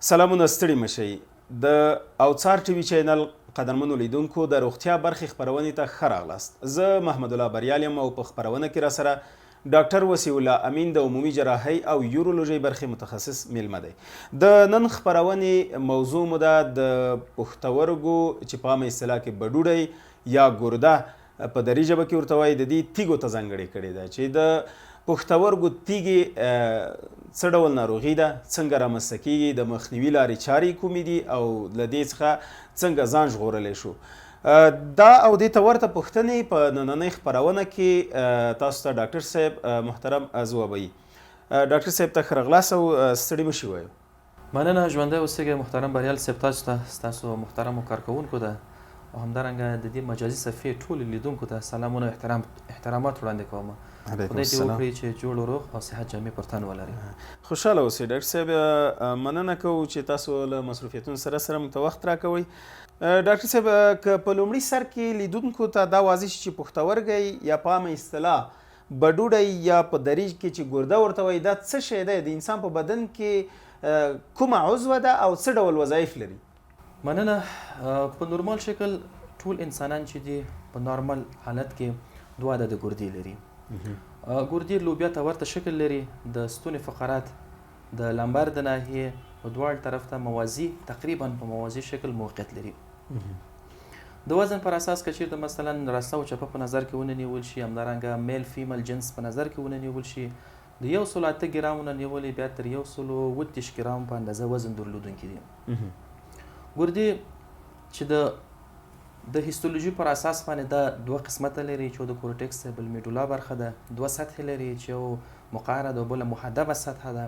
سلامونه ستړي مشئ د اوڅار ټي وي چینل قدرمنو لیدونکو د روغتیا برخې خپرونې ته ښه راغلاست. زه محمد الله بریال یم او په خپرونه کې راسره ډاکټر وسیع الله امین د عمومي جراحۍ او یورولوژۍ برخې متخصص میلمه دی. د نن خپرونې موضوع مو ده د پښتورګو چې په عامه اصطلاح کې بډوډۍ یا ګرده په دري ژبه کې ورته وایي، د دې تیږو ته ځانګړې کړې ده چې د پښتورګو تیږې څه ډول ناروغي ده، څنګه رامنځته کیږي، د مخنیوي لارې چارې کومې دي او له دې څخه څنګه ځان ژغورلی شو. دا او دې ته ورته پوښتنې په نننۍ خپرونه کې تاسو ته ډاکټر صاحب محترم ځوابوي. ډاکټر صاحب ته ښه راغلاست او ستړي مه شئ. مننه، ژوندی اوسئ محترم بریال صاحب. تاسو ته ستاسو محترمو کارکوونکو ته او همدارنګه د دې مجازي صفحې ټولو لیدونکو ته سلامونه او احترامات وړاندې کوم. خدای دې وکړي چې جوړ روغ او صحت جامې پر تن ولري. خوشحاله اوسئ. ډاکټر صاحب مننه کوو چې تاسو له مصروفیتونو سره موږ ته وخت راکوئ. ډاکټر صاحب که په لومړي سر کې لیدونکو ته دا واضح شي چې پښتورګی یا په عامه اصطلاح بډوډۍ یا په دری کې چې ګرده ورته وایي، دا څه شی دی؟ د انسان په بدن کې کومه عضوه ده او څه ډول وظایف لري؟ مننه. په نورمال شکل ټول انسانان چې دي په نارمل حالت کې دوه عدده ګردې لري. ګردې لوبیا ته ورته شکل لري. د ستوني فقرات د لمبر د ناحیې په دواړو طرف ته موازي، تقریبا په موازي شکل موقعیت لري. د وزن پر اساس که چیرته مثلا راسته او چپه په نظر کې ونه نیول شي، همدارنګه میل فیمل جنس په نظر کې ونه نیول شي، د 108 ګرامو نه نیولې بیا تر 130 ګرام په اندازه وزن درلودونکي دي. ګردې چې د هیستولوژي پر اساس باندې دا دوه قسمته لري چې د کورټکس بل میډولا برخه ده. دوه سطح لري چې یو مقعره ده او بل محدبه سطح ده.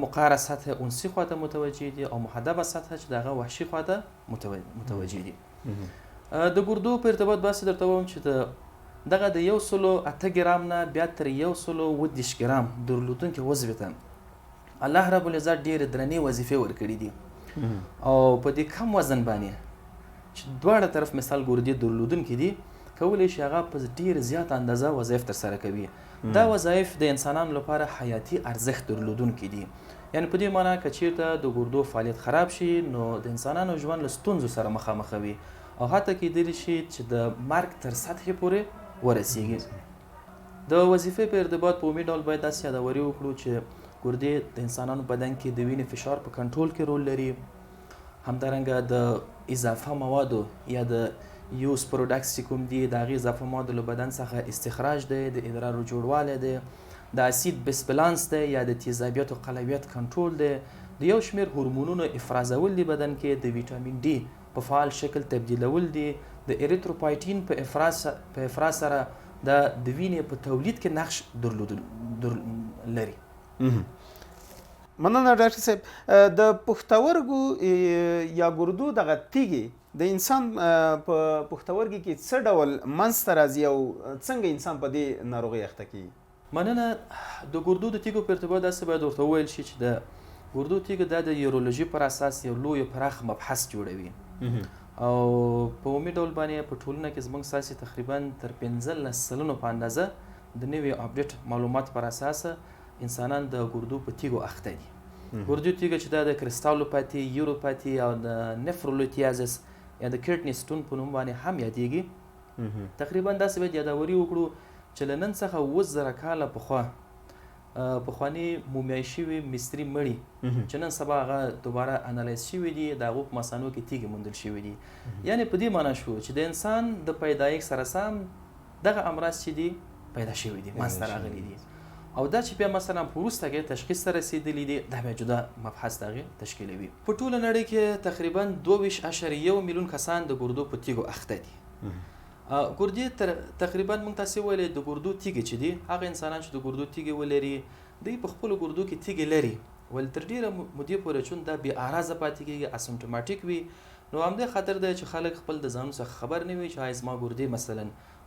مقعره سطح انسی خواته متوجه دي او محدبه سطح چې دغه وحشي خواته متوجه دي. د ګردو په ارتباط بس درته وایم چې دغه د 108 ګرام نه بیا تر 130 ګرام درلودونکي عضو ته الله رب العزت ډېرې درنې وظیفې ورکړي دي او په دې کم وزن باندې چې دواړه طرف مثال ګردې درلودونکي دي کولی شي هغه په ډېر زیات اندازه وظایف ترسره کوي. دا وظایف د انسانانو لپاره حیاتي ارزښت درلودونکي دي. یعنې په دې معنی که چیرته د ګردو فعالیت خراب شي نو د انسانانو ژوند له ستونزو سره مخامخ وي او حتی کیدلی شي چې د مرګ تر سطحې پورې ورسیږي. د وظیفې په ارتباط په عمومي ډول باید داسې یادوري وکړو چې ګردې د انسانانو بدن کې د وینې فشار په کنټرول کې رول لري. همدارنګه د اضافه موادو یا د یوز پروډکټس چې کوم دي د هغې اضافه موادو له بدن څخه استخراج دی، د ادرارو جوړوالی دی، د اسید بیس بالانس دی یا د تیزابیت او قلویت کنټرول دی، د یو شمېر هورمونونو افرازول دي بدن کې، د ویټامین ډي په فعال شکل تبدیلول دي، د اریتروپایټین په افراز سره د وینې په تولید کې نقش لري. مننه ډاکټر صاحب. د پښتورګو یا ګردو دغه تیږې د انسان په پښتورګي کې څه ډول منځته راځي او څنګه انسان په دې ناروغۍ اخته کیږي؟ مننه. د ګردو د تیږو په ارتباط داسې باید ورته وویل شي چې د ګردو تیږه دا د یورولوژي پر اساس یو لوی پراخ مبحث جوړوي او په عمومي ډول باندې په ټولنه کې زموږ ساسي تقریبا تر 15 سلنو په اندازه د نوي اپډیټ معلومات پر اساس انسانان د ګردو په تیږو اخته دي. ګردو تیږه چې دا د کریسټالوپاتي، یوروپاتي او د نفرولوتیازس یا د کډني سټون په نوم باندې هم یادېږي. تقریبا داسې باید یادوري وکړو چې له نن څخه 10,000 کاله پخوا پخواني مومیایي شوي مصري مړي چې نن سبا هغه دوباره انالایز شوي دي، د هغو په مثانو کې تیږې موندل شوي دي. یعنې په دې معنی شو چې د انسان د پیدایښت سره سم دغه امراض چې دي پیدا شوي دي، منځته راغلي دي او دا چې بیا مثلا په وروسته کې تشخیص ته رسېدلي دي، دا بیا جدا مبحث د هغې تشکیلوي. په ټوله نړۍ کې تقریبا 2.1 میلیون کسان د ګردو په تیږو اخته دي. ګردې تقریبا موږ تاسې ویلې د ګردو تیږې چې دي هغه انسانان چې د ګردو تیږې ولري دوی په خپلو ګردو کې تیږې لري ولې تر ډېره مودې پورې چون دا بې اعراضه پاتې کېږي، اسمټوماټیک وي. نو همدې خاطر دی چې خلک خپل د ځانو څخه خبر نه وي چې آیا زما ګردې مثلا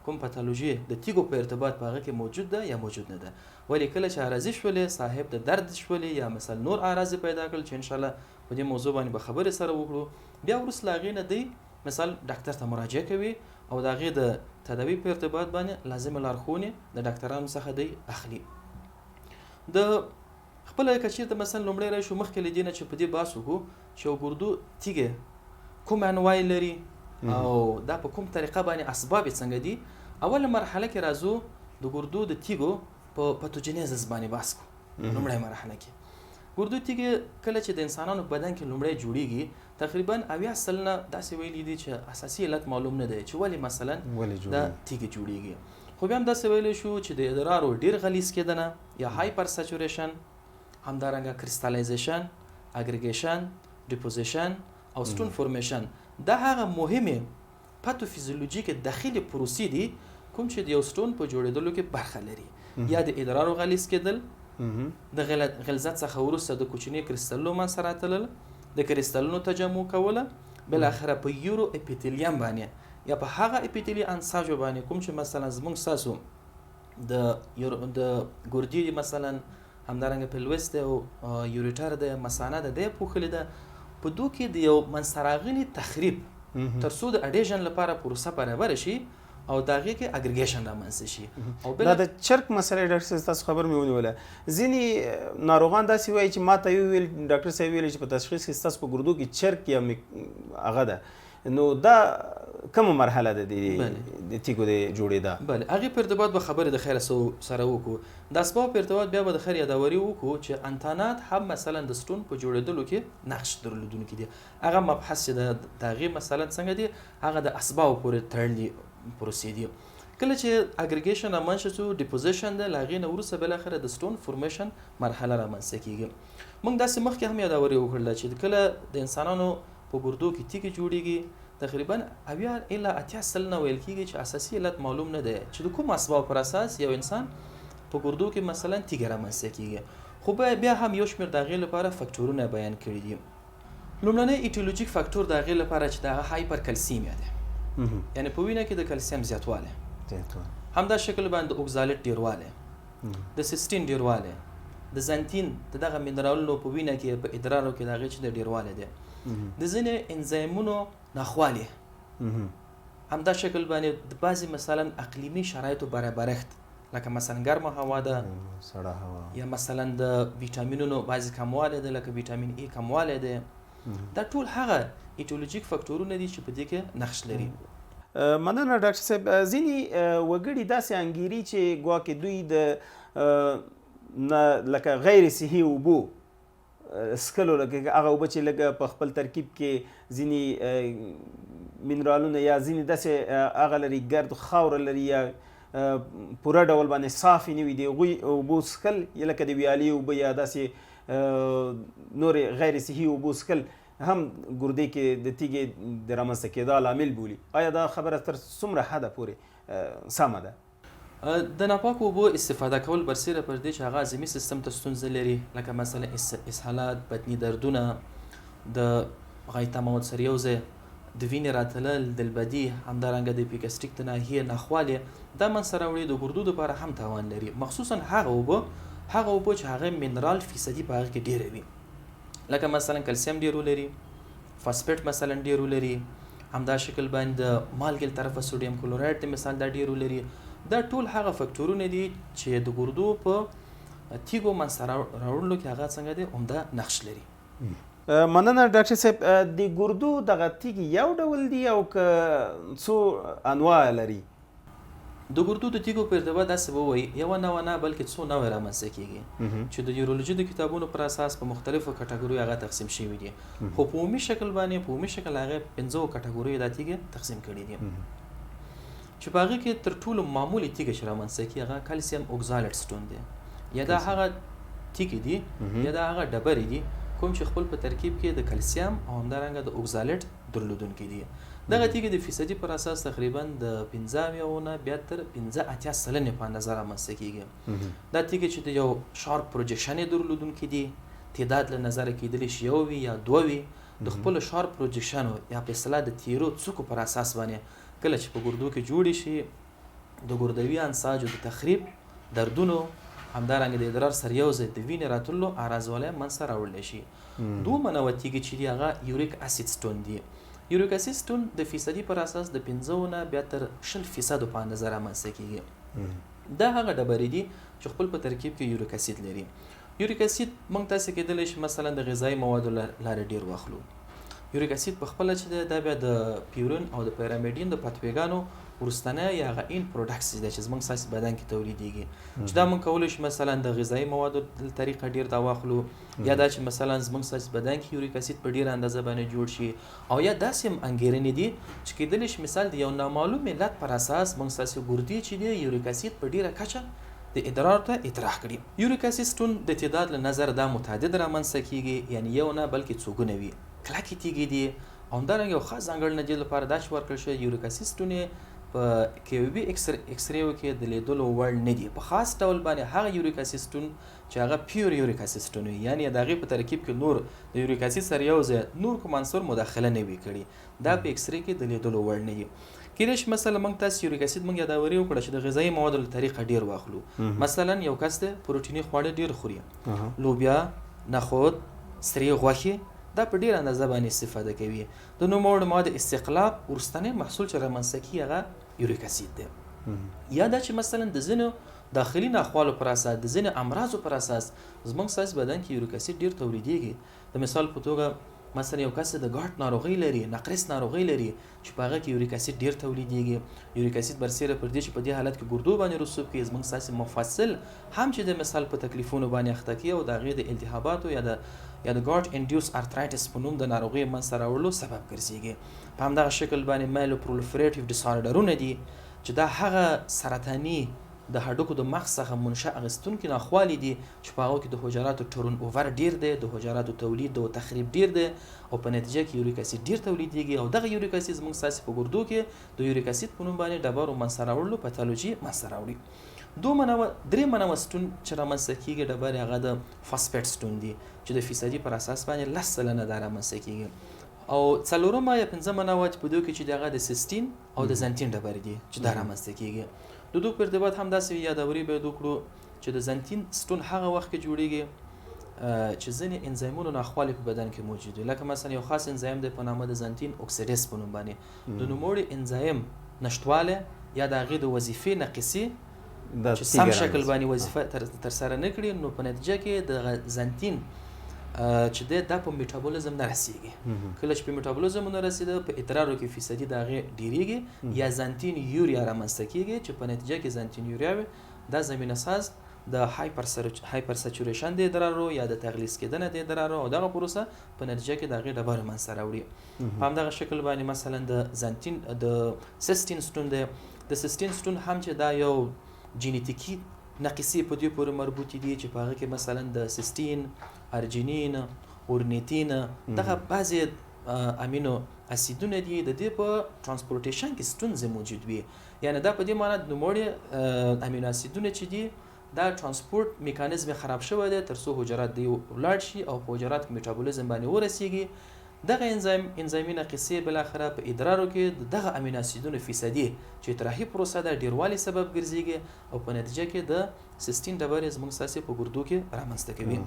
کوم پاتولوژي د تیږو په ارتباط په هغه کې موجود ده یا موجود نه ده. ولې کله چې اعراضي شولې، صاحب د درد شولې یا مثلا نور اعراض پیدا کړل چې انشاءالله په دې موضوع باندې به خبرې سره وکړو، بیا وروسته له هغې نه دی مثال ډاکټر ته مراجعه کوي او د هغې د تداوي په ارتباط باندې لازمه لارښوونې د ډاکټرانو څخه دی اخلي. د خپل که چیرته مثلا لومړی راشو مخکې له دې نه چې په دې بحث وکړو چې یو ګردو تیږه کوم انواع لري او دا په کوم طریقه باندې اسباب یې څنګه دي. اوله مرحله کې راځو د ګردو د تیږو په پاتوجینیزس باندې بحث کوو. لومړی مرحله کې ګردو تیږه کله چې د انسانانو بدن کې لومړی جوړیږي تقریبا 80 سلنه داسې ویلي دي چې اساسي علت معلوم نه دی چې ولې مثلا دا تیږه جوړیږي. خو بیا هم داسې ویلی شو چې د ادرارو ډیر غلیظ کېدنه یا هایپر سچوریشن، همدارنګه کریستالایزیشن، اګریګیشن، ډیپوزیشن او سټون فورمیشن دا هغه مهمه پاتوفیزیولوژیک داخلي پروسې دي کوم چې د یو سټون په جوړېدلو کې برخه لري. یا د ادرارو غلیظ کېدل، د غلظت څخه وروسته د کوچني کریستالونو منځته راتلل، د کریستالونو تجمع کوله، بل اخره په یورو اپیتیلیم باندې یا په هغه اپیتیلی انساجو باندې کوم چې مثلا زموږ ساسو د ګردې مثلا همدارنګه پلوس د یوریټر د مثانه د پوښلې ده په دوه کې د یو منسراغلي تخریب ترڅو د اډیژن لپاره پروسه برابر شي او داغه کې اګریګیشن رامنځته شي. او بل د چرک مسله ډاکټر تاسو خبر مې ونیوله ځینی ناروغان داسې وایي چې ما ته ویل ډاکټر صاحب ویل چې په تشخیص کې تاسو په ګردو کې چرک یا هغه ده نو دا کومه مرحله ده د تیګو د جوړېدا؟ بله هغه په ارتباط به خبره د خیر سره وکړو. د اسباب په ارتباط بیا به د خیر یادوري وکړو چې انتانات هم مثلا د سټون په جوړېدلو کې نقش درلودونکي دي. هغه مبحث د هغې مثلا څنګه دي هغه د اسباب پورې تړلي پروسې دي. کله چې اګریګیشن رامنځته شو ډیپوزیشن د لاغې نه وروسته بالاخره د سټون فورمیشن مرحله رامنځته کیږي. موږ داسې مخکې هم یادوري وکړله چې کله د انسانانو په ګردو کې تیږې جوړیږي تقریبا 80 الی 80 سلنه ویل کیږي چې اساسي علت معلوم نه دی چې د کوم اسباب پر اساس یو انسان په ګردو کې مثلا تیږه رامنځته کیږي. خو بیا هم یو شمېر د هغې لپاره فکټورونه بیان کړي دي. لومړنی ایټیولوژیک فکټور د هغې لپاره چې د هغه هایپر کلسیمیا دی، یعنی په وینه کې د کلسیم زیاتوالی، همدا شکل باندې اوکزالټ ډیروالی، د سیسټین ډیروالی، د زنتین دغه منرالونو په وینه کې په ادرارو کې د هغې چې د ډیروالی دی، د ځینې انزایمونو ناخوالی، همدا شکل باندې د بعضې مثلا اقلیمي شرایطو برابرښت لکه مثلا ګرمه هوا ده، سړه هوا، یا مثلا د ویټامینونو بعضې کموالی ده لکه ویټامین ای کموالی دی. دا ټول هغه ایټیولوژیک فکټورونه دي چې په دې کې نقش لري. مننه ډاکټر صاحب. ځینې وګړي داسې انګیري چې ګواکې دوی د لکه غیر صحي اوبو سکلو لکه هغه اوبه چې لږ په خپل ترکیب کې ځینې منرالونه یا ځینې داسې هغه لري ګرد خاوره لري یا پوره ډول باندې صافې نه وي د هغوی اوبو څښل یا لکه د ویالې اوبه یا داسې نورې غیر صحي اوبو څښل هم ګردې کې د تیږې د رامنځته کېدا لامل بولي. آیا دا خبره تر څومره حده پورې سمه ده؟ د ناپاکو اوبو استفاده کول برسیره پر دې چې هغه هضمي سیستم ته ستونزه لري لکه مثلا اسهالات، بطني دردونه، د غایطه مواد سره یو ځای د وینې راتلل، دلبدي، همدارنګه د پیګسټریک د ناحیې ناخوالي دا منځته راوړي د ګردو دپاره هم تاوان لري. مخصوصا هغه اوبه چې هغه منرال فیصدي په هغه کې ډېره وي لکه مثلا کلسیم ډېر ولري، فاسفیټ مثلا ډېر ولري، همدا شکل باندې د مالګې له طرفه سوډیم کلورایډ د مثال دا ډېر ولري. دا ټول هغه فکټورونه دي چې د ګردو په تیږو منځته راوړلو کې هغه څنګه دی عمده نقش لري. مننه ډاکټر صاحب. د ګردو دغه تیږې یو ډول دي او که څو انواع لري؟ د ګردو د تیږو په ارتباط داسې به ووایي یوه نوعه نه بلکې څو نوعې رامنځته کېږي چې د یورولوژي د کتابونو پر اساس په مختلفو کټګوریو هغه تقسیم شوي دي. خو په عمومي شکل هغه 15 کټګوریو دا تیږې تقسیم کړي دي چې په هغې کې تر ټولو معمولي تیږه چې رامنځته کېږي هغه کلسیم اوکزالټ سټون دی، یا دا هغه تیږې دي یا دا هغه ډبرې دي کوم چې خپل په ترکیب کې د کلسیم او همدارنګه د اوکزالټ درلودونکي دي. دغه تیږې د فیصدي پر اساس تقریبا د 15 نه بیا تر 15-80 سلنې په اندازه رامنځته کېږي. دا تیږې چې د یو شارپ پروجیکشن یې درلودونکي دي، تعداد له نظره کېدلی شي یو وي یا دوه وي، د خپلو شارپ پروجیکشنو یا په اصطلاح د تیرو څوکو پر اساس باندې کله چې په ګردو کې جوړې شي د ګردوي انساجو د تخریب، دردونو، همدارنګه د ادرار سره یو ځای د وینې راتللو اراضوالی منځته راوړلی شي. دومره نوعه تیږې چې دي هغه یوریک اسید سټون دي. یوریک اسید سټون د فیصدي پر اساس د 15 نه بیا تر 20% په اندازه رامنځته کېږي. دا هغه ډبرې دي چې خپل په ترکیب کې یوریک اسید لري. یوریک اسید موږ تاسې کېدلی شي مثلا د غذایي موادو لارې ډېر واخلو. یوریک اسید په خپله چې دی دا بیا د پیورین او د پیرامیډین د پاتویګانو وروستنی یا هغه این پروډکټس دی چې زموږ ستاسې بدن کې تولیدېږي چې دا موږ کولی شو مثلا د غذایي موادو له طریقه ډېر دا واخلو یا دا چې مثلا زموږ ستاسې بدن کې یوریک اسید په ډېره اندازه باندې جوړ شي او یا داسې هم انګېرنې دي چې کېدلی شي مثال د یو نامعلوم علت پر اساس موږ ستاسې ګردې چې دی یوریک اسید په ډېره کچه د ادرار ته اطراح کړي. یوریک اسید ستون د تعداد له نظر دا متعدد رامنځته کېږي یعنی یو نه بلکې څو ګونه وي. کلکې تیږې دي او همدارنګه یو خاص ځانګړنه دې لپاره دا چې ورکړل شوی یوریک اسید ستونې په کیوبي ایکسریو کې د لیدلو وړ نه دي. په خاص ډول باندې هغه یوریک اسید ستون چې هغه پیور یوریک اسید ستون وي یعنی د هغې په ترکیب کې نور د یوریک اسید سره یو ځای نور کوم عنصر مداخله نه وي کړي دا په ایکسرې کې د لیدلو وړ نه دي. کېدای شي مثلا موږ تاسې یوریک اسید موږ یاداوري وکړه چې د غذایي موادو له طریقه ډېر واخلو. مثلا یو کس د پروټیني خواړه ډېر خوري لوبیا نخود سرې غوښې دا په ډېره اندازه باندې استفاده کوي. د نوموړو موادو استقلاب وروستنی محصول چې رامنځته کېږي هغه یوریک اسید دی. یا دا چې مثلا د ځینو داخلي ناخوالو پر اساس د ځینو امراضو پر اساس زموږ ستاسې بدن کې یوریک اسید ډېر تولیدېږي. د مثال په توګه مثلا یو کس د ګاټ ناروغۍ لري نقرس ناروغۍ لري چې په هغه کې یوریک اسید ډېر تولیدېږي. یوریک اسید برسیره پر دې چې په دې حالت کې ګردو باندې رسوب کوي زموږ ستاسې مفصل هم چې د مثال په تکلیفونو باندې اخته کوي او د هغې د التهاباتو یا د ګاټ انډیوس ارترایټس په نوم د ناروغۍ منځته راوړلو سبب ګرځېږي. په همدغه شکل باندې مایلو پرولفریټیو ډیسارډرونه دي چې دا هغه سرطاني د هډوکو د مغز څخه منشأ اخیستونکي ناخوالي دي چې په هغو کې د حجراتو ټرن اوور ډېر دی د حجراتو تولید او تخریب ډېر دی او په نتیجه کې یوریک اسید ډېر تولیدېږي او دغه یوریک اسید زموږ ستاسې په ګردو کې د یوریک اسید په نوم باندې ډبرو منځته راوړلو پاتالوجي منځته راوړي. درېیمه نوع ستون چې رامنځته کېږي ډبرې هغه د فاسفیټ ستون دي چې د فیصدي پر اساس باندې 10 سلنه دا رامنځته کېږي. او څلورمه یا پنځمه نوع په دوی کې چې دغه د سیسټین او د زنټین ډبرې دي چې دا رامنځته کېږي. د دوی په ارتباط هم داسې یادوري باید وکړو چې د زنټین ستون هغه وخت کې جوړېږي چې ځینې انزایمونو ناخوالې په بدن کې موجود وي لکه مثلا یو خاص انزایم دی په نامه د زنټین اکسیډیز په نوم باندې د نوموړي انزایم نشتوالی یا د هغې د وظیفې نقصي چې سم شکل باندې وظیفه ترسره نه کړي نو په نتیجه کې د زنټین چې دا په میټابولیزم نه رسیږي. کله چې په میټابولیزم نه رسیده په ادرارو کې فیصدي د هغې ډېرېږي یا زنټین یوریا رامنځته کېږي چې په نتیجه کې زنټین یوریا وي دا زمینه ساز د هایپر سچوریشن د ادرارو یا د تغلیظ کېدنه د ادرارو او دغه پروسه په نتیجه کې د هغې ډبرې منځته راوړي. په همدغه شکل باندې مثلا د سیسټین ستون دی. د سیسټین ستون هم چې دا یو جینیتیکي نقصې په دې پورې مربوطې دي چې په هغه کې مثلا د سیسټین ارجینین اورنیتین دغه بعضې امینو اسیدونه دي د دې په ترانسپورټیشن کې ستونزې موجود وي یعنی دا په دې معنی د نوموړي امینو اسیدونه چې دي دا ترانسپورټ میکانیزم خراب شوی دی تر څو حجرات دی ولاړ شي او په حجرات کې میټابولیزم باندې ورسیږي. دغه انزایمي نقصې بالاخره په ادرارو کې دغه امینو اسیدونو فیصدي چې اطراحي پروسه د ډیروالي سبب ګرځېږي او په نتیجه کې د سیسټین ډبرې زموږ ستاسې په ګردو کې رامنځته کوي.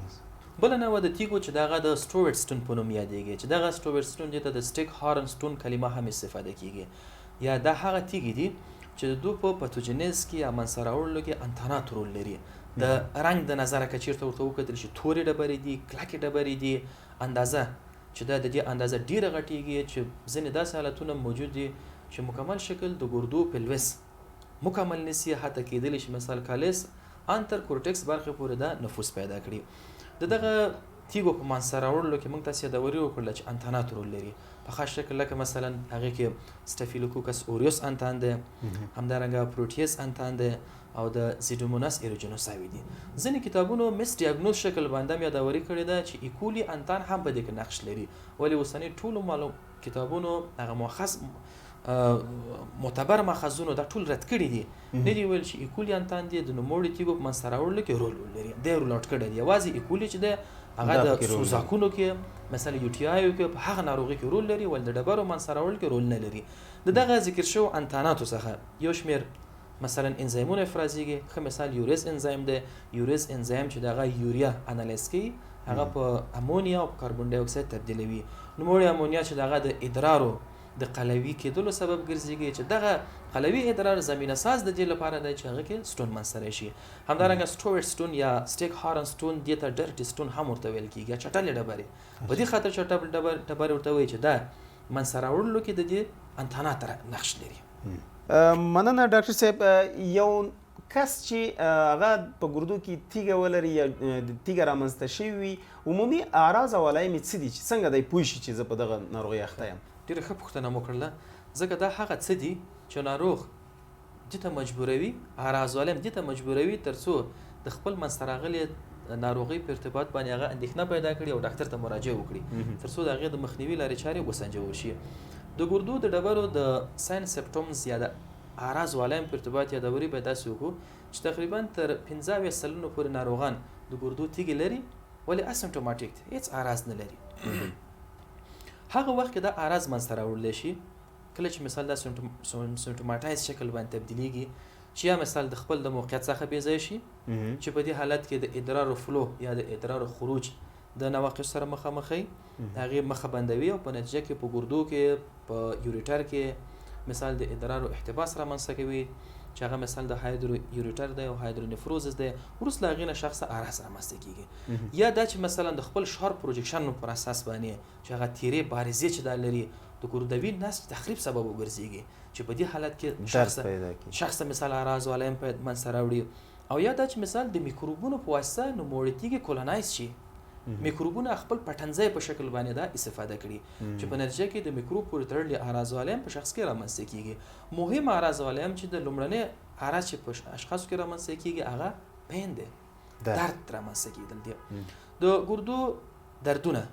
بله نوع د تیږو چې دغه د سټرویټ ستون په نوم یادېږي چې دغه سټرویټ ستون دې ته د سټیک هارن ستون کلمه هم استفاده کېږي یا دا هغه تیږې دي چې د دوی په پاتوجنیز کې یا منځته راوړلو کې انتانات رول لري. د رنګ د نظره که چېرته ورته وکتل شي تورې ډبرې دي کلکې ډبرې دي اندازه چې دا د دې اندازه ډیره غټیږي چې ځینې داسې حالتونه موجود دي چې مکمل شکل د ګردو پلوس مکمل نسی حتی کېدلی شي مثال کالیس انتر کورټکس برخې پورې دا نفوذ پیدا کړي. دغه تیږو په منځته راوړلو کې موږ تاسې یادوري وکړله چې انتانات رول لري په خاص شکل لکه مثلا هغې کې سټافیلوکوکس اوریوس انتان دی همدارنګه پروټیز انتان دی او د زیډوموناس ایروجینوساوي دي. ځینې کتابونو مس ډیاګنوز شکل باندې هم یادوري کړې ده چې ایکولي انتان هم په دې کې نقش لري ولې اوسنۍ ټولو کتابونو هغه مؤخذ معتبر ماخذونو دا ټول رد کړي دي نه دي ویل چې ایکولي انتان دی د نوموړي تیږو په منځته راوړلو کې رول لري دی رول آوټ کړی دی. یوازې ایکولي چې دی هغه د سوزاکونو کې مثلا یو ټي آیو کې په هغه ناروغي کې رول لري ول د ډبرو منځته راوړلو کې رول نه لري. دغه ذکر شو انتاناتو څخه یو شمېر مثلا انزایمونه افرازیږي ښه مثال یوریز انزایم دی. یوریز انزایم چې دغه یوریا انالیز کوي هغه په امونیا او کاربن ډای اکساید تبدیلوي. نوموړی امونیا چې دغه د ادرارو د قلوي کېدلو سبب ګرځيږي چې دغه قلوي ادرار زمينه ساز د دې لپاره دی چې هغه کې سټون منځته راشي. همدارنګه سټوورټ سټون یا سټیک هارن سټون دې ته ډرټي سټون هم ورته ویل کېږي، چټلې ډبرې. په دې خاطر چې ډبرې ورته وایي چې دا منځته راوړلو کې د دې انتانات نقش لري. مننه ډاکټر صاحب. یو کس چې هغه په ګردو کې تیږه ولري یا تیږه رامنځته شوې وي، عمومي اعراض او علایمې څه دي چې څنګه دی پوه شي چې زه په دغه ناروغۍ اخته یم؟ ډېره ښه پوښتنه مو کړله، ځکه دا هغه څه دي چې ناروغ دې ته مجبوروي، اعراض علایم دې ته مجبوروي تر څو د خپل منځته راغلې ناروغۍ په ارتباط باندې هغه اندېښنه پیدا کړي او ډاکټر ته مراجعه وکړي تر څو د هغې د مخنیوي لارې چارې وسنجول شي. د ګردو د ډبرو د ساین سپټومز یا د اعراض علایم په ارتباط یادوري به داسې وکړو چې تقریبا تر 15 سلنو پورې ناروغان د ګردو تیږې لري ولې اسیمپټوماټیک دي، هیڅ اعراض نه لري. هغه وخت کې دا اعراض منځته راوړلی شي کله چې مثال دا سیمپټوماټایز شکل باندې تبدیلیږي، چې یا مثال د خپل د موقعیت څخه بې ځای شي چې په دې حالت کې د ادرار فلو یا د ادرار خروج د نواقص سره مخامخ وي، هغې مخه بندوي او په نتیجه کې په ګردو کې په یوریټر کې مثال د ادرار احتباس رامنځته کوي چې هغه مثال د هایدرو یوریټر دی او هایدرونیفروزس دی. وروسته له هغې نه شخص اعراض رامنځته کېږي. یا دا چې مثلا د خپل شارپ پروجیکشن پر اساس باندې چې هغه تیرې بارزې چې دا لري د ګردوي نسج تخریب سبب وګرځېږي چې په دې حالت کې شخص مثال اعراض علایم منځته راوړي. او یا دا چې مثال د میکروبونو په واسطه نوموړې تیږې کولونایز شي، میکروبونه خپل پټنځای په شکل باندې دا استفاده کړي چې په نتیجه کې د میکروب پورې تړلي اعراض علایم په شخص کې رامنځته کېږي. مهم اعراض علایم چې د لومړني اعراض چې په اشخاصو کې رامنځته کېږي هغه پین دی، درد رامنځته کېدل دي. د ګردو دردونه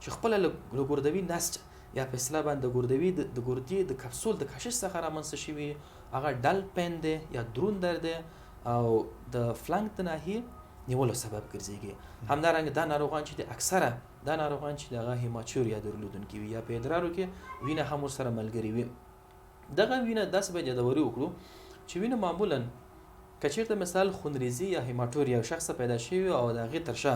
چې خپله له ګردوي نسج یا په اصطلاح باندې د ګردوي د ګردې د کپسول د کشش څخه رامنځته شوي هغه ډل پین دی یا درون درد دی او د فلنک د ناحیې نیولو سبب ګرځېږي. همدارنګه دا ناروغان چې د اکثره دا ناروغان چې دغه هیماچوریا درلودونکي وي یا په ادرارو کې وینه هم ورسره ملګري وي، دغه وینه داسې باید یادوري وکړو چې وینه معمولا که چېرته مثال خونریزي یا هیماټوریا شخص پیدا شوي او د هغې تر شا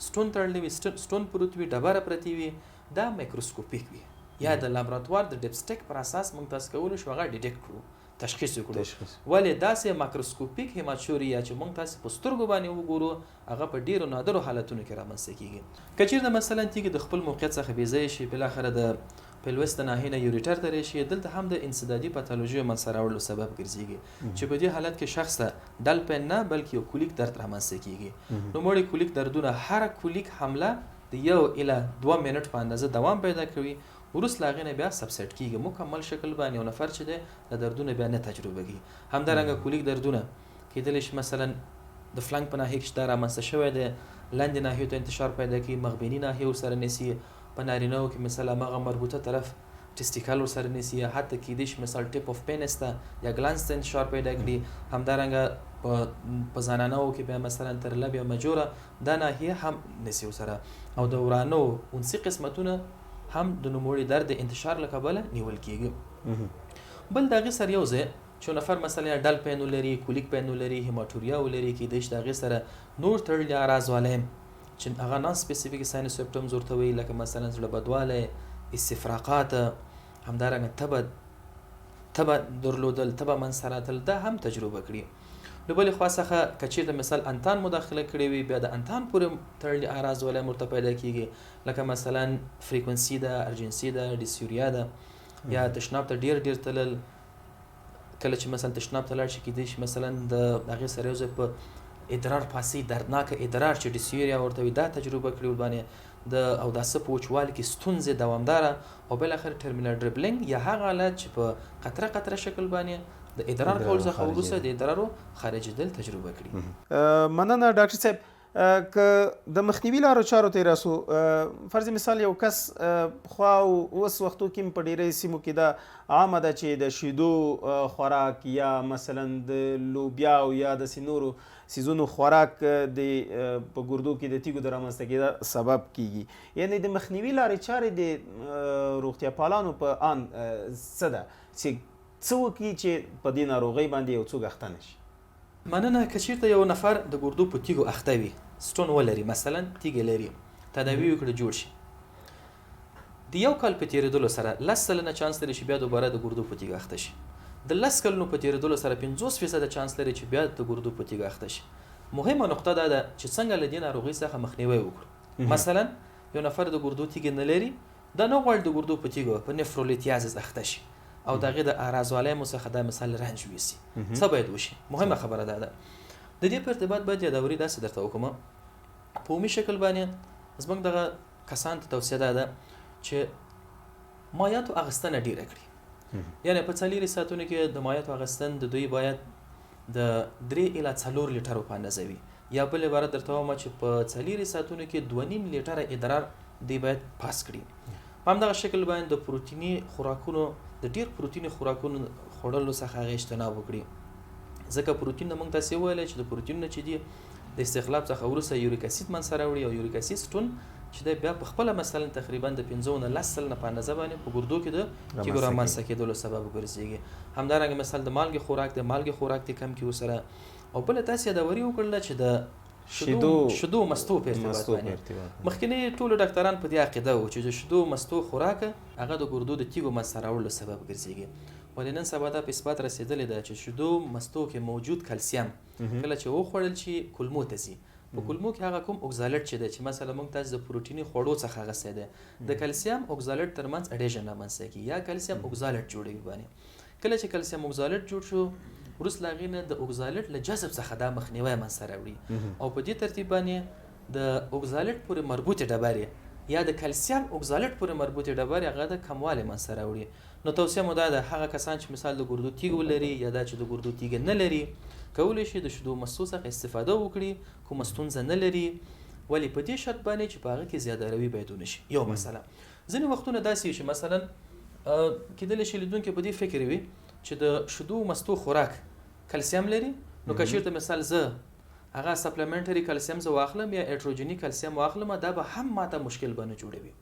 سټون تړلی وي، سټون پروت وي، ډبره پرتې وي، دا مایکروسکوپیک وي یا د لابراتوار د ډپسټیک پر اساس موږ تاسو کولی شو هغه ډیټیکټ کړو، تشخیص وکړو. ولې داسې مایکروسکوپیک هیماچوریا چې موږ تاسو په سترګو باندې وګورو هغه په ډیرو نادرو حالتونو کې رامنځته کېږي. که چېرته مثلا تیږې د خپل موقعیت څخه بې ځایه شي، بالاخره د پیلوس د ناحیې نه یوریټر ته راشي، دلته هم د انسدادي پاتالوژیو منځته راوړلو سبب ګرځېږي چې په دې حالت کې شخص ته ډل پین نه بلکې یو کولیک درد رامنځته کېږي. نوموړي کولیک دردونه هر کولیک حمله د 1 الی 2 منټ په اندازه دوام پیدا کوي، وروسته له هغې نه بیا سبسیټ کېږي مکمل شکل باندې یو نفر چې دی د دردونه بیا نه تجربه کوي. همدارنګه کولیک دردونه کېدلی شي مثلا د فلنک په ناحیې کې چې دا رامنځته شوی دی لاندې ناحیو ته انتشار پیدا کوي، مخبیني ناحیې ورسره نیسي، په نارینهو کې مثلا همغه مربوطه طرف ټسټیکل ورسره نیسي، یا حتی کېدای شي مثال ټیپ اف پینس ته یا ګلانس ته انتشار پیدا کړي. همدارنګه په زنانهو کې بیا مثلا تر لب یا مجوره دا ناحیه هم نیسي ورسره، او د ورانو انسي قسمتونه هم د نوموړي درد انتشار له کبله نیول کېږي. بل د هغې سره یو ځای چې نفر مثلا ډل پین ولري، کولیک پین ولري، هیماټوریا ولري، کېدای شي د هغې سره نور تړلي اعراض علایم چې هغه نان سپیسیفیک ساین سیمپټمز ورته وایي، لکه مثلا زړه بدوالی، استفراقات، همدارنګه تبه درلودل، تبه منځته راتل، دا هم تجربه کړي. له بلې خوا څخه که چېرته مثال انتان مداخله کړې وي بیا د انتان پورې تړلي اعراض علایم ورته پیدا کېږي، لکه مثلا فریکونسي ده، ارجنسي ده، ډیسیوریا ده، یا تشناب ته ډیر تلل. کله چې مثلا تشناب ته لاړ شي کېدای شي مثلا د هغې سره یو ځای په ادرار پاسي دردناکه ادرار چې ډیسیوریا ورته وي دا تجربه کړي ورباندې د اوداسه په وچوالي کې ستونزې دوامداره او بالاخره ټرمینل ډریبلینګ یا هغه حالت چې په قطره قطره شکل باندې د ادرار کول څخه وروسته د ادرارو خارجېدل تجربه کړي. مننه ډاکټر صاحب. که د مخنیوي لارو چارو ته راسو، فرض مثال یو کس خوا اوس وختو کې په ډیری سیمو کې دا عامه ده چې د شیدو خوراک یا مثلا د لوبیا او یا د نورو سیزونو خوراک د په ګردو کې د تیږو د رامنځته کېدا سبب کیږي. یعنی د مخنیوي لارې چارې د روغتیا پالانو په ان څه ده چې څه وکړي چې په دې ناروغۍ باندې یو څوک اخته نه شي؟ مننه. که چېرته یو نفر د ګردو په تیږو اخته وي، سټون ولري، مثلا تیږې لري، تداوی وکړي جوړ شي، د یو کال په تېرېدلو سره 10 سلنه چانس لري چې بیا دوباره د ګردو په تیږه اخته شي. د 10 کلونو په تېرېدلو سره 50% چانس لري چې بیا د ګردو په تیږه اخته شي. مهمه نقطه دا ده چې څنګه له دې ناروغۍ څخه مخنیوي وکړو. مثلا یو نفر د ګردو تیږه نه لري، دا نه غواړي د ګردو په تیږه په نفرولیتیازس اخته شي او دغه د اعراضوالۍ څخه د مثال رنج ویسي. څه باید وشي؟ مهمه خبره ده. د دې په ارتباط باید یادوري داسې درته وکړم په عمومي شکل باندې زموږ دغه کسان ته توصیه ده چې مایعاتو اخیستنه ډیره کړي. یعنی په 4 ساعتونو کې د مایعاتو اخیستن د دوی باید د 3 الی 4 لیټرو په اندازه وي، یا بل عبارت درته وایم چې په 4 ساعتونو کې 2.5 لیټره ادرار دی باید پاس کړي. په همدغه شکل باندې د پروتیني خوراکونو د ډیر پروتیني خوراکونو خوړلو څخه هغه اجتناب وکړي، ځکه پروتین موږ تاسو ویل چې د پروتین چې دی د استخلاف څخه وروسته یوریک اسید من سره وړي او یوریک اسید ستون چې د بیا په خپل مثلا تقریبا د 15 نه 10 سلنه په اندازه باندې په ګردو کې د تیږو رامنځته کېدلو سبب ګرځي. همدارنګه مثلا د مالګې خوراک د کم کې وسره. او بل تاسو دا وری وکړل چې د شیدو مستو په ارتباط باندې مخکینی ټول ډاکټران په دې عقیده وو چې د شیدو مستو خوراک هغه د ګردو د تیږو مسره وړلو سبب ګرځي. ولنن سبا دا په اثبات رسیدلې ده چې شیدو مستو کې موجود کلسیم کله چې وخوړل شي کولمو ته ځي. په کولمو کې هغه کوم اوکزالټ چې ده چې مثلا موږ تاسو د پروتیني خوړو څخه غسه ده د کلسیم اوکزالټ ترمنځ اډیشن رامنځته کی یا کلسیم اوکزالټ جوړوي باندې. کله چې کلسیم اوکزالټ جوړ شو ورس لاغینه د اوکزالټ له جذب څخه دا مخنیوي منسره وړي او په دې ترتیب باندې د اوکزالټ پورې مربوطه ډبره یا د کلسیم اوکزالټ پورې مربوطه ډبره هغه د کمواله منسره وړي. نو توصیه مو ده هغه کسان چې مثال د ګردو تیږه لري یا دا چې د ګردو تیږه نه لري کولای شي د شیدو مستو څخه استفاده وکړي کوم ستونزه نه لري، ولی په دې شرط باندې چې په هغه کې زیاده روي باید ونشي. یو مثلا ځینې وختونه داسې چې مثلا کېدلی شي لیدونکي په دې فکر وي چې د شیدو مستو خوراک کلسیم لري، نو که چیرته مثال زه هغه سپلیمنټری کلسیم زه واخلم یا ایټروجینی کلسیم واخلم دا به هم ماته مشکل بنه جوړوي.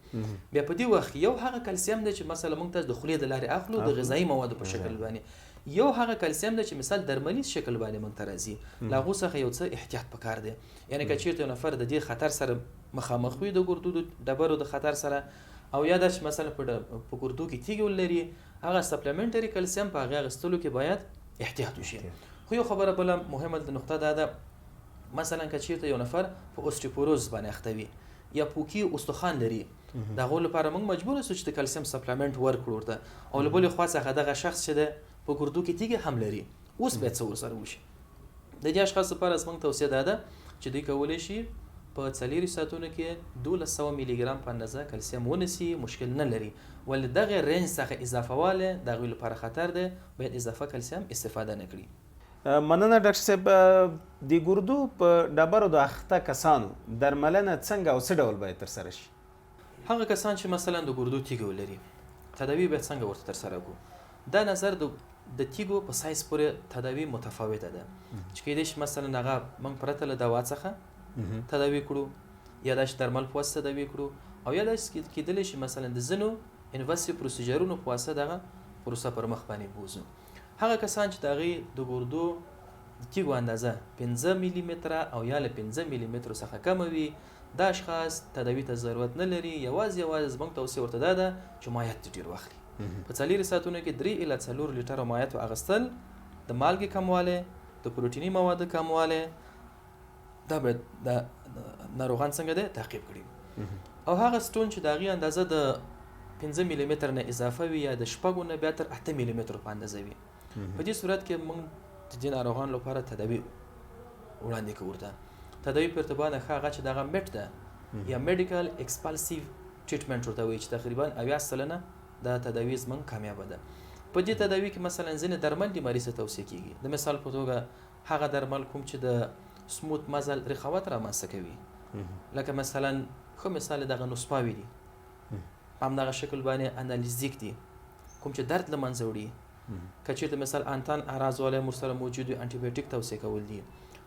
بیا په دې وخت یو هغه کلسیم دی چې مثلا موږ تاسو د خولې د لارې اخلو د غذایی موادو په شکل باندې، یو هغه کلسیم دی چې مثال درملي شکل باندې موږ ته راځي. لاغو څخه یو څه احتیاط پکار دی. یعنی که چیرته نفر د دې خطر سره مخامخ وي د ګردو د ډبرو د خطر سره او یا د مثلا په ګردو کې تیږه لري هغه سپلیمنټری کلسیم په هغه غستلو کې باید احتیاط وشي. خو یو خبره بل مهمه د نقطه ده مثلا که چیرته یو نفر په اوستیوپوروز باندې اخته وي یا پوکی استخوان لري دا غو لپاره موږ مجبور یو چې د کلسیم سپلیمنټ ورکړو ورته او له بلې خوا څخه دغه شخص چې د په ګردو کې تیږه هم لري اوس به څه ورسره وشي. د دې اشخاص لپاره موږ توصیه ده چې دوی کولی شي په 4 ساعتونو کې 1200 میلی ګرام په اندازه کلسیم ونیسي، مشکل نه لري، ولې دغه رینج څخه اضافه واله دغه لپاره خطر ده، باید اضافه کلسیم استفاده نه کړي. مننه ډاکټر صاحب. د ګردو په ډبرو د اخته کسانو درملنه څنګه او څه ډول باید ترسره شي؟ هغه کسان چې مثلا د ګردو تیږه لري تداوی باید څنګه ورته ترسره کړو؟ دا نظر د تیږو په سایز پورې تداوی متفاوته ده چې کېدای شي مثلا هغه موږ پرته له دوا څخه تداوی کړو یا د درمل په واسطه تداوی کړو او یا د کېدلی شي مثلا د ځینو انویسیو پروسیجرونو په واسطه دغه پروسه پر مخ باندې بوزو. هغه کسان چې دغه د ګردو تیږو اندازه 15 میلی متره او یا له 15 میلی متر څخه کم وي دا اشخاص تداوی ته ضرورت نه لري. یوازې موږ توصیه ورته ده چې مایعات ډیر واخلي. په 4 ساعتونو کې 3 الی 4 لیټر مایعات اغستل د مالګې کمواله د پروتینی موادو کمواله دا به د ناروغان څنګه ده تعقیب کړي او هغه ستون چې دغه اندازه د 15 میلی متر نه اضافه وي یا د شپږو نه بیا تر 8 میلی متر په اندازه وي. په دې صورت کې موږ د دې ناروغان لپاره تداوی وړاندې کوو. تداوی په ارتباط هغه چې دغه میټ ده یا میډیکل ایکسپالسیو ټریټمنټ ورته وایي چې تقریبا 80% دا تداوی زموږ کامیاب ده. په دې تداوی کې مثلا ځینې درمل د مریض ته توصیه کیږي. د مثال په توګه هغه درمل کوم چې د سموت مزل رخوت رامنځته کوي لکه مثلا خو مثال دغه نوسپاوی دي په همدغه شکل باندې انالیزیک دي کوم چې درد له منځه وړي. که چیرته مثال انتان اعراض سره موجود وي انټي بایوټیک توصیه کول دي.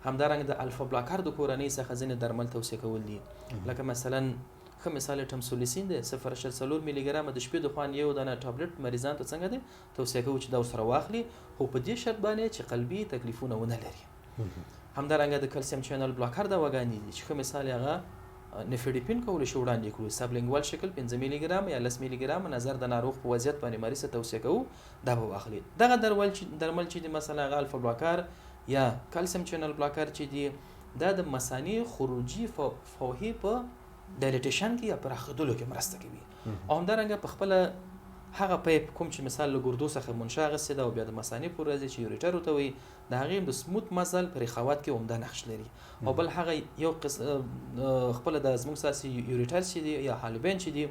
همدارنګه د الفا بلاکر د کورنۍ څخه ځینې درمل توصیه کول دي لکه مثلا خو مثال ټمسولیسین دی 0.4 میلی ګرام د شپې د خوان یو دانه ټابلیټ مریضان ته څنګه دی توصیه کوي چې دا سره واخلي خو په دې شرط باندې چې قلبي تکلیفونه ونه لري. همدارنګه د کلسیم چینل بلاکر د وګانی دي چې خو مثال هغه نفیډیپین کولی شو وړاندې کړو سبلینګوال شکل 5 میلی ګرام یا 10 میلی ګرام نظر د ناروغ په وضعیت باندې مریض ته توصیه کوو دا به واخلي. دغه درمل چې د مثلا الفا بلاکر یا کلسیم چینل بلاکر چې دی دا د مثانې خروجي فوهې په ډایلیټیشن کې یا پراخېدلو کې مرسته کوي او همدارنګه په خپل هغه پیپ کوم چې مثال له ګردو څخه منشا غسي دا او بیا د مثانې پورې راځي چې یوریټر ورته وي د هغې د سموت مزل په رخاوت کې عمده نقش لري او بل هغه یو خپل د زموږ ساسي یوریټر چې دی یا حالبین چې دی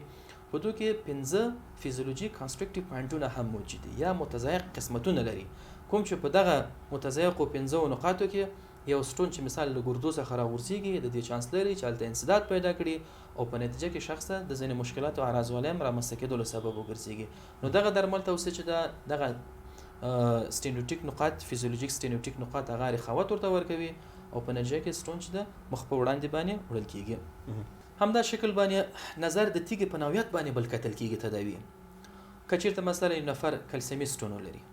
په دوی کې 15 فیزیولوژي کانسترکټیو پوینټونه هم موجود دي یا متضایق قسمتونه لري کوم چې په دغه متضایقو 15 نقاطو کې یو سټون چې مثال له ګردو څخه راغورځيږي د دې چانس لري چې هلته انسداد پیدا کړي او په نتیجه کې شخص ته د ځینې مشکلات او اعراض ولیم رامنځته کېدلو سبب وګرځيږي. نو دغه درمل توصیه چې دغه ستینوټیک نقاط فیزیولوژیک ستینوټیک نقاط هغه رخاوت ورته ورکوي او په نتیجه کې سټون چې د مخ په وړاندې باندې وړل کېږي. همدا شکل باندې نظر د تیږې په نوعیت باندې بل کتل کېږي تداوی. کچیرته مثلا یو نفر کلسیمي سټون لري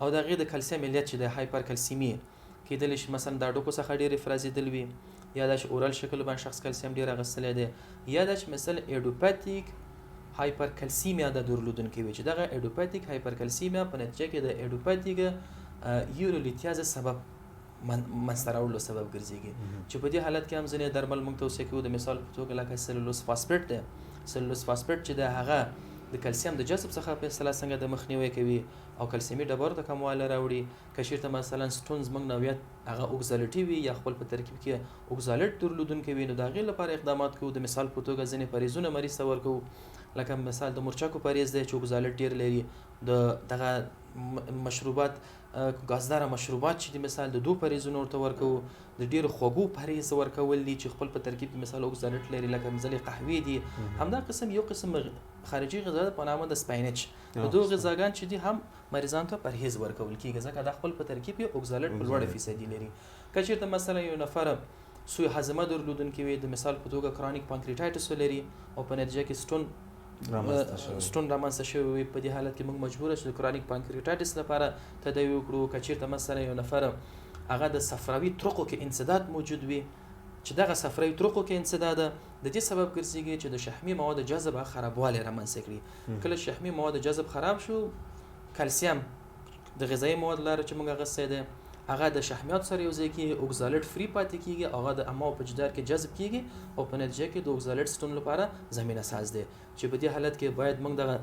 او د هغې د کلسیم علیت چې د هایپر کلسیمي کېدلی شي مثلا د هډوکو څخه ډېر افرازېدل وي یا دا چې اورال شکل باندې شخص کلسیم ډېر اخیستلی دی یا دا چې مثلا ایډوپاتیک هایپر کلسیمیا د درلودونکي وي چې دغه ایډوپاتیک هایپر کلسیمیا په نتیجه کې د ایډوپاتیک یورولیتیاز سبب منځته راوړلو سبب ګرځېږي چې په دې حالت کې هم ځینې درمل موږ توصیه کوو د مثال په توګه لکه سلولوز فاسفیټ دی. سلولوز فاسفیټ چې د هغه د کلسیم د جذب څخه په اصطلاح څنګه د مخنیوي کوي او کلسیمي ډبرو ته کموالی راوړي. که چېرته مثلا سټونز موږ نوعیت هغه اوکزالټي وي یا خپل په ترکیب کې اوکزالټ درلودونکي وي نو د هغې لپاره اقدامات کوو. د مثال په توګه ځینې پریزونه مریض ته ورکوو لکه مثال د مرچکو پریز دی چې اوکزالټ ډېر لري دغه مشروبات ګازداره مشروبات چې د مثال د 2 پریزونه ورته ورکوو د ډېرو خوږو پریز ورکول دي چې خپل په ترکیب کې مثال اوکزالټ لري لکه مزلې قهوې دي. همدا قسم یو قسم خارجي غذا په نامه د سپاینچ د دوه غذاګان چې دي هم مریضانو ته پرهیز ورکول کېږي ځکه د خپل په ترکیب کې اوکزالټ په لوړه فیصدي لري. که چېرته مثلا یو نفر سوی هضمه درلودونکي وي د مثال په توګه کرونیک پانکریټایټس ولري او په نتیجه کې سټون رامنځته شوی وي په دې حالت کې موږ مجبوره شو د کرونیک پانکریټایټس لپاره تداوی وکړو. که چېرته مثلا یو نفر هغه د صفراوي طرقو کې انسداد موجود وي چې دغه صفراوي طرقو کې انسداد د دې سبب ګرځېږي چې د شحمي مواد جذب خرابوالی رامنځته کړي. کله شحمي مواد جذب خراب شو کلسیم د غذایي مواد لاره چې موږ غوښتی دی هغه د شحمیات سره یو ځای کې اوکزالټ فری پاتې کېږي هغه د اماو په جدار کې جذب کېږي او په نتیجه کې د اوکزالټ سټون لپاره زمینه ساز دی چې په دې حالت کې باید موږ دغه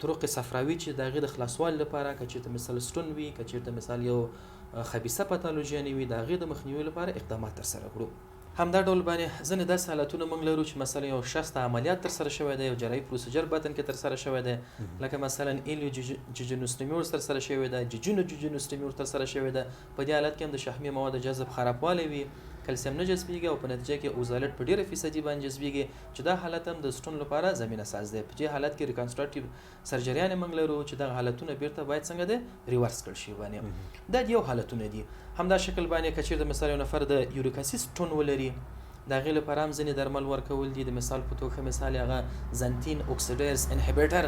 طرق صفراوي چې د هغې د خلاصوالي لپاره که چېرته مثال سټون وي که چېرته مثال یو خبیثه پاتالوژیانې وي د هغې د مخنیوي لپاره اقدامات ترسره کړو. همدا ډول باندې ځینې داسې حالتونه موږ لرو چې مثلا یو شخص ته عملیات ترسره شوی دی یو جراحي پروسیجر بدن کې ترسره شوی دی لکه مثلا ایلیو جوجینوستومي ترسره شوی دی جوجینوستومي ترسره شوی دی. په دې حالت کې هم د شحمي مواد جذب خرابوالی وي کلسیم نه جذبېږي او په نتیجه کې اوکزالټ په ډېره فیصدي باندې جذبېږي چې دا حالت هم د سټون لپاره زمینه ساز دی. په دې حالت کې ریکنسټرکټیو سرجریانې موږ لرو چې دغه حالتونه بیرته باید څنګه دی ریورس کړل شي باندې دا یو حالتونه دي. همدا شکل باندې که چېرته مثال یو نفر د یوریک اسید سټون ولري د هغې لپاره هم ځینې درمل ورکول دي. د مثال په توګه مثال هغه زنتین اوکسیډیز انهبیټر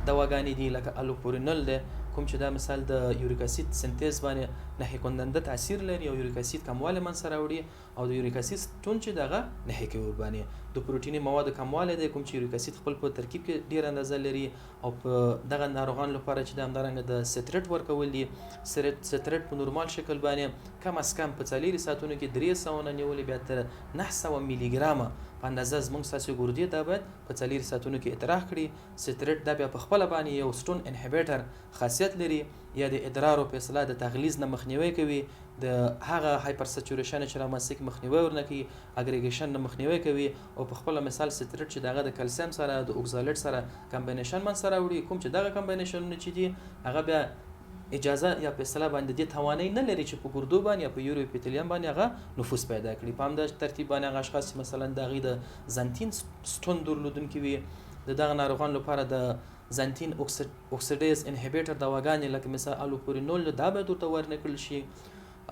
دواګانې دي لکه الوپورینل دی کوم چې دا مثال د یوریک اسید سنتیز باندې نهي کننده تاثیر لري او یوریک اسید کموالی منځته راوړي او د یوریک اسید سټون چې دغه نهي کوي ورباندې د پروټیني مواد کموالی دی کوم چې یوریک اسید خپل په ترکیب کې ډېر اندازه لري او په دغه ناروغانو لپاره چې د همدارنګه د سټریټ ورکول دي سټریټ په نورمال شکل باندې کم از کم په 4 ساعتونو کې 300 نه نیولې بیا تر 900 میلی ګرامه په اندازه زموږ ساسي ګردې دا باید په 4 ساعتونو کې اطراح کړي. سټریټ دا بیا په خپله باندې یو سټون انهبیټر خاصیت لري یا د ادرار په اصطلاح د تغلیظ نه مخنیوي کوي د هغه هایپر سچوریشن چې رامنځته کوي مخنیوي ورنه کوي اګریګیشن نه مخنیوي کوي او په خپله مثال سټریټ چې دغه د کلسیم سره د اوکزالټ سره کمبینیشن منځته راوړي کوم چې دغه کمبینیشنونه چې دي هغه بیا اجازه یا په اصطلاح باندې دې توانایي نه لري چې په ګردو باندې یا په یورو اپیتلیم باندې هغه نفوذ پیدا کړي. په همدا ترتیب باندې هغه اشخاص چې مثلا د هغې د زنتین سټون درلودونکي وي د دغه ناروغانو لپاره د زنتین اوکسیډیز انهبیټر دواګانې لکه مثال الوپورینول دا باید ورته ورنکړل شي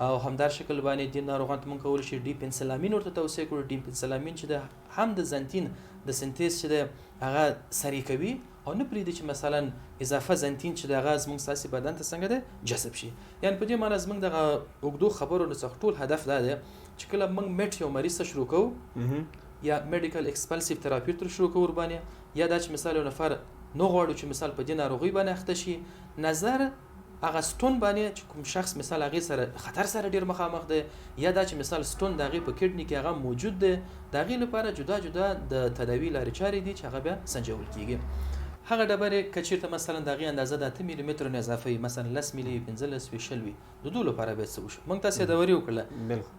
او همدار شکل باندې د ناروغانو ته موږ کولی شي ډي پنسلامین ورته توصیه کړو. ډي پنسلامین چې د هم د زنتین د سنتیز چې د هغه سری کوي او نه پرېږدي چې مثلا اضافه زنتین چې د هغه زموږ ستاسې بدن ته څنګه دی جذب شي. یعنې په دې معنی زموږ دغه اوږدو خبرو څخه ټول هدف دا دی چې کله موږ میټ یو مریض ته شروع کوو یا میډیکل ایکسپلسیو تراپی تر شروع کول باندې یا دا چې مثال یو نفر نو غواړو چې مثال په دې ناروغي باندې اخته شي نظر هغه ستون باندې چې کوم شخص مثال هغه سره خطر سره ډیر مخامخ دی یا دا چې مثال ستون دغه په کډنی کې هغه موجود دی دغه لپاره جدا جدا د تداوی لارې چارې دي چې هغه بیا سنجول کیږي هغه ډبره کچیرته مثلا دغه اندازه د 8 ملي متر نه اضافه مثلا 10 ملي 15 وی شلوي د دوه لپاره به څه وشي موږ تاسو دا وری وکړه بالکل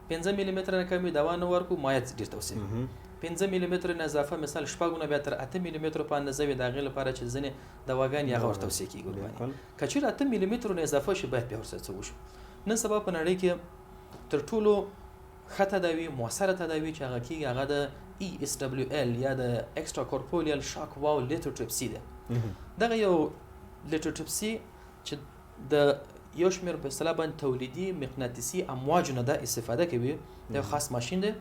15 ملي متر نه کمی دوا نه ورکو مایت ډیر توصیه 15 ملي متر نه اضافه مثال شپږونه بیا تر 8 ملي متر په اندازه وي دغه لپاره چې ځنه دواګان یا غوړ توصیه کیږي کچیر 8 ملي متر نه اضافه شي باید بیا ورسره څه وشي نن سبا په نړۍ کې تر ټولو ښه تداوی موثره تداوی چې هغه کیږي هغه د ESWL یا د ایکسترا کورپوریال شاک واو لیتوټریپسي ده دغه یو لیتوټریپسي چې د یو شمېر په اصطلاح باندې تولیدي مقناطیسي امواج نه د استفاده کوي د خاص ماشین ده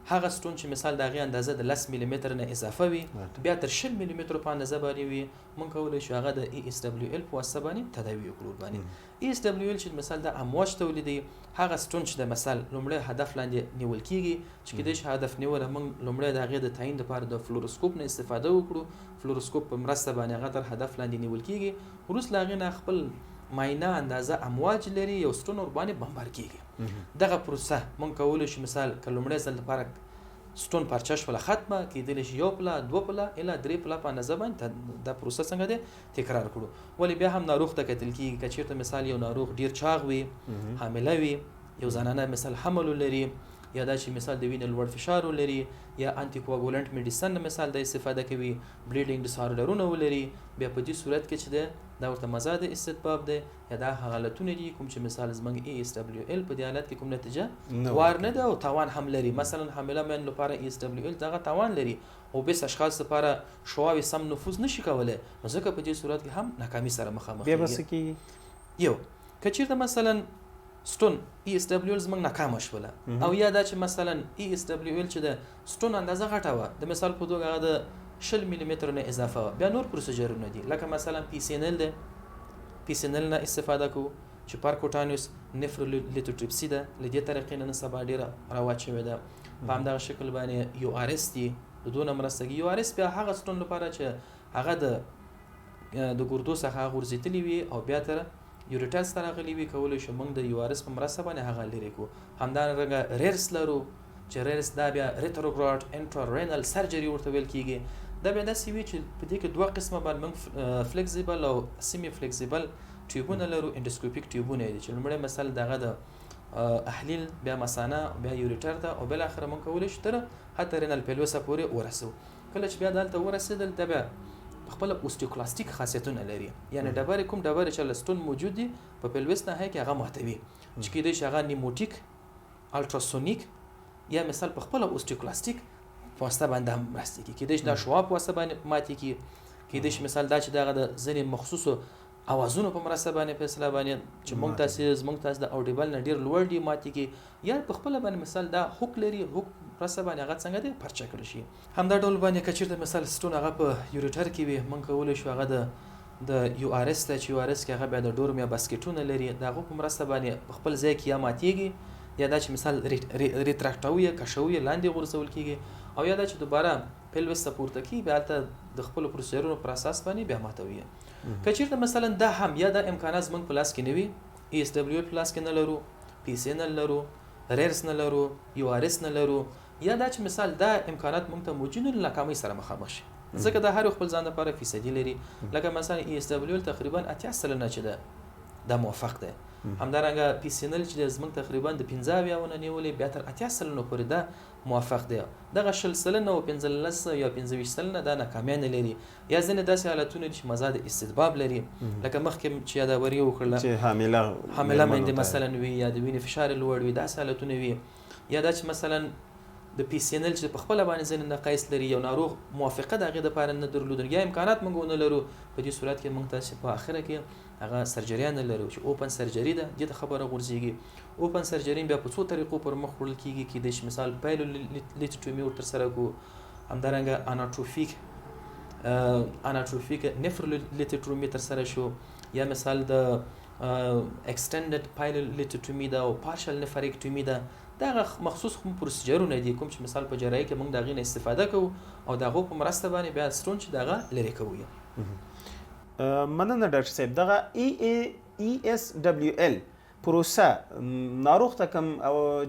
هغه ستون چې مثال دغه اندازه د 10 ملي متر نه اضافه وي بیا تر 10 ملي متر په اندازه باندې وي مونږ کولای شو هغه د ESWL په واسطه باندې تداوی وکړو باندې ESWL چې مثال د امواج تولیدي هغه ستون چې د مثال لومړی هدف لاندې نیول کیږي چې کله چې هدف نیول مونږ لومړی دغه د تعین لپاره د فلوروسکوپ نه استفاده وکړو فلوروسکوپ په مرسته باندې هغه تر هدف لاندې نیول کیږي وروسته هغه نه خپل ماینه اندازه امواج لري یو ستون ور باندې بمبار کیږي دغه پروسه مونږ کولای شو مثال کلمړې ځل لپاره ستون پرچاش ولا ختمه کیدل شي یو پلا دو پلا اله درې پلا په اندازه باندې د پروسه څنګه دی تکرار کړو ولی بیا هم ناروغ ته کتل کیږي کچیرته مثال یو ناروغ ډیر چاغ وي حامله وي یو زنانه مثال حمل لري یا دا چې مثال د وینې لوړ فشار لري یا انټي کواګولنت میډیسن مثال د استفاده کوي بلیډینګ ډیساردرونه ولري بیا په دې صورت کې چې دا ورته مزاد استتباب دی یا دا حالتونه دي کوم چې مثال زمنګ ESWL په دې حالت کې کوم نتیجه وار نه ده او توان هم لري مثلا حامله مېن لپاره ESWL دغه توان لري او به اشخاص لپاره شواوي سم نفوذ نشي کولای نو ځکه په دې صورت کې هم ناکامي سره مخامخ بیا بس کې یو کچیرته مثلا ستون ESWL زمنګ ناکام شوله او یا دا چې مثلا ESWL چې د ستون اندازه غټه و د مثال په توګه هغه د 10 ملي متر نه اضافه بیا نور پروسیجرونه دي لکه مثلا PCNL ده PCNL نه استفاده کو چې پارکوټانیوس نفرولیتوټریپسي ده لدې طریقې نه سبا ډیره رواج شوی ده په همدغه شکل باندې URS دي د دوه مرستګي URS بیا هغه ستون لپاره چې هغه د ګردو څخه غورځېدلی وي او بیا تر یوریټل سره غلی وي کولای شو موږ د URS په مرسته باندې هغه لري کو همدارنګه ریرس لرو چې ریرس دا بیا ریټروګراډ انټرارینل سرجری ورته ویل کیږي دا بیا داسې وي چې په دې کې دوه قسمه باندې موږ فلیکسیبل او سیمی فلیکسیبل ټیوبونه لرو اندوسکوپیک ټیوبونه دي چې لومړی مثال دغه د احلیل بیا مثانه بیا یوریټر ته او بل اخر موږ کولای شو تر حتی رینل پیلوسا پورې ورسو کله چې بیا دلته ورسېدل دا بیا خپل اوستیوکلاستیک خاصیتونه لري یعنی ډبره کوم ډبره چې لستون موجود دي په پیلوس نه هي کې هغه ماتوي چې کېدای شي هغه نیموټیک الټراسونیک یا مثال په خپل اوستیوکلاستیک واسطه باندې هم مرسته کوي کېدای شي دا شواب واسطه باندې ماتي کی کېدای شي مثال دا چې دغه د ځینې مخصوصو اوازونو په مرسته باندې فیصله باندې چې مونږ تاسو د اوډیبل نه ډیر لوړ دی ماتي کی یا په خپل باندې مثال دا هوک لري هوک مرسته باندې هغه څنګه دی پرچا کړی شي همدا ډول باندې کچیرته مثال ستون هغه په یوریټر کې وي مونږ کولای شو هغه د URS ته چې URS کې هغه بیا د ډورم یا باسکټونه لري دغه په مرسته باندې خپل ځای کې یا ماتيږي یا دا چې مثال ریټراکټوي کښوي لاندې غورځول کیږي او یا دا چې دوباره پیلوس سپورت کی بیا ته د خپل پروسیجرونو پر اساس باندې بیا ماتوي کچیرته مثلا دا هم یا د امکانات زمنګ پلاس کې نوي ESWL پلاس کې نه لرو PCNL لرو ریرس نه لرو URS نه لرو یا دا چې مثال دا امکانات موږ ته موجود نه ناکامي سره مخامخ شي ځکه دا هر خپل ځان لپاره فیصدي لري لکه مثلا ESWL تقریبا 80% نه چې دا موافق ده همدارنګه PCNL چې زمنګ تقریبا د 15 یاونه نیولې بیا تر 80% نو پورې دا موافق دی دغه 10% او 15 یا 25% دا ناکامیان لري یا ځنه داسې حالتونه چې مزاد استتباب لري لکه مخکې چې دا وری وکړه چې حامله مېندې مثلا وي یا د وینې فشار لوړ وي داسې حالتونه وي یا دا چې مثلا د PCNL چې په خپل باندې ځنه نقایص لري یو ناروغ موافقه دغه د پاره نه درلودل یا امکانات موږ نه لرو په دې صورت کې موږ تاسو په اخره کې هغه سرجری نه لرو چې اوپن سرجری ده دغه خبره غورځيږي اوپن سرجری بیا په څو طریقو پر مخ وړل کیږي کې د مثال پایلولیټومي ورته سره کو همدارنګه اناټروفیک نفرولیټومي تر سره شو یا مثال د extended pilolectomy دا او partial nephrectomy دا دغه مخصوص کوم پروسیجرونه دي کوم چې مثال په جراحي کې موږ د هغې نه استفاده کوو او د هغو په مرسته باندې بیا سټون چې دغه لرې کوو. مننه ډاکټر صاحب. دغه ESWL پروسه ناروغ ته کوم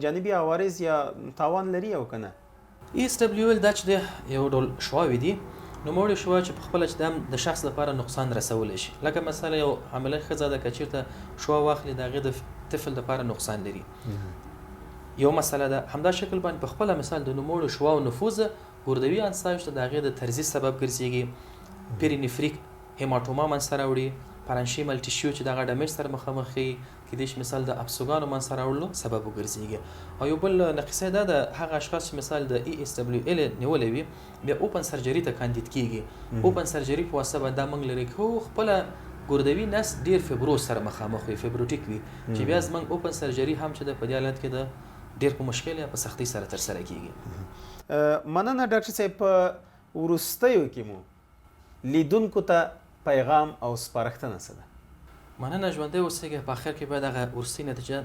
جانبي عوارض یا تاوان لري او که نه؟ ESWL دا چې دی یو ډول شواوې دي، نوموړې شوا چې په خپله چې د شخص لپاره نقصان رسولی شي. لکه مثلا یو حامله ښځه ده که چېرته شوا واخلي د هغې د طفل لپاره نقصان لري. یو مسله ده همدا شکل باندې په خپله مثال د نوموړو شواو نفوذ ګردوي انسایش ته د هغې د ترزي سبب ګرځېږي، پرینفریک هیماټوما منځته راوړي، پارنشیمل ټیشیو چې دغه ډمیج سره مخامخ ښیي، کیدای شي مثال د اپسوګانو منځته راوړلو سبب وګرځېږي. او یو بل نقیصه دا د هغه اشخاص چې مثال د ESWL نیولی وي بیا اوپن سرجري ته کاندید کېږي. اوپن سرجري په واسطه باندې دا موږ لرې کوو، خپله ګردوي نس ډېر فیبروز سره مخامخ وي، فیبروټیک وي، چې بیا زموږ اوپن سرجري هم چې د په دې حالت کې د ډېر په مشکل یا په سختۍ سره ترسره کېږي. مننه ډاکټر صاحب. په وروستیو کې مو لیدونکو ته پیغام او سپارښتنه څه ده؟ مننه، ژوندی اوسېږئ. په آخر کې باید هغه وروستۍ نتیجه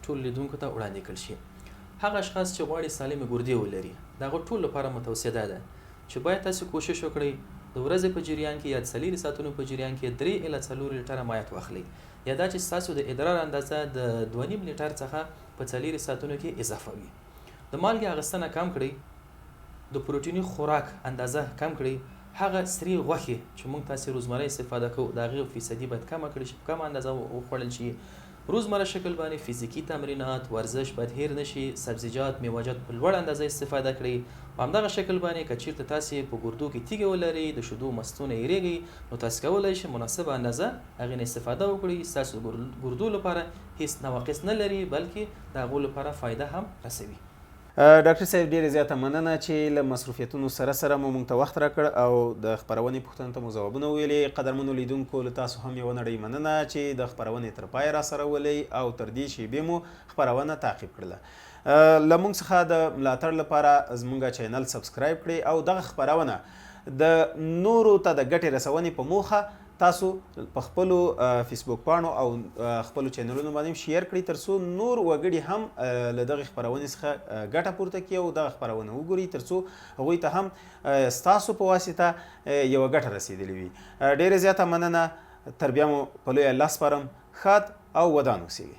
ټولو لیدونکو ته وړاندې کړل شي. هغه اشخاص چې غواړي سالمې ګردې ولري د هغو ټولو لپاره متوصیه دا ده چې باید تاسو کوشش وکړئ د ورځې په جریان کې یا 4 ساعتونو په جریان کې 3 الی 4 لیټره مایعات واخلئ، یا دا چې ستاسو د ادرار اندازه د 2.5 لیټر څخه په 4 ساعتونو کې اضافه وي. د مالګې اخیستنه کم کړئ، د پروټیني خوراک اندازه کم کړئ، هغه سرې غوښې چې موږ تاسې روزمره استفاده کوو د هغې فیصدي باید کمه کړئ چې په کمه اندازه وخوړل شي. روزمره شکل باندې فزیکي تمرینات، ورزش باید هیر نشي، سبزیجات، میوه‌جات په لوړ اندازه استفاده کړئ. په همدغه شکل باندې که چېرته تاسې په ګردو کې تیږې ولرئ، د شیدو مستونه یېرېږئ، نو تاسې کولی شئ مناسبه اندازه هغې نه استفاده وکړئ. ستاسو ګردو لپاره هیڅ نواقص نه لري بلکې د هغو لپاره فایده هم رسوي. ډاکټر صاحب ډیره زیاته مننه چې له مصروفیتونو سره سره مو موږ ته وخت راکړ او د خپرونې پوښتنو ته مو ځوابونه وویلې. قدرمنو لیدونکو له تاسو هم یوه نړۍ مننه چې د خپرونې تر پایه راسره ولئ او تر دې شیبې مو خپرونه تعقیب کړله. له موږ څخه د ملاتړ لپاره زموږ چینل سبسکرایب کړئ او دغه خپرونه د نورو ته د ګټې رسونې په موخه تاسو په خپلو فیسبوک پاڼو او خپلو چینلونو باندې شیر کړئ ترڅو نور وګړي هم له دغې خپرونې څخه ګټه پورته کړي او دغه خپرونه وګوري ترڅو هغوی ته هم ستاسو په واسطه یوه ګټه رسېدلې وي. ډېره زیاته مننه. تر بیا مو په لوی الله سپارم. ښاد او ودان اوسئ.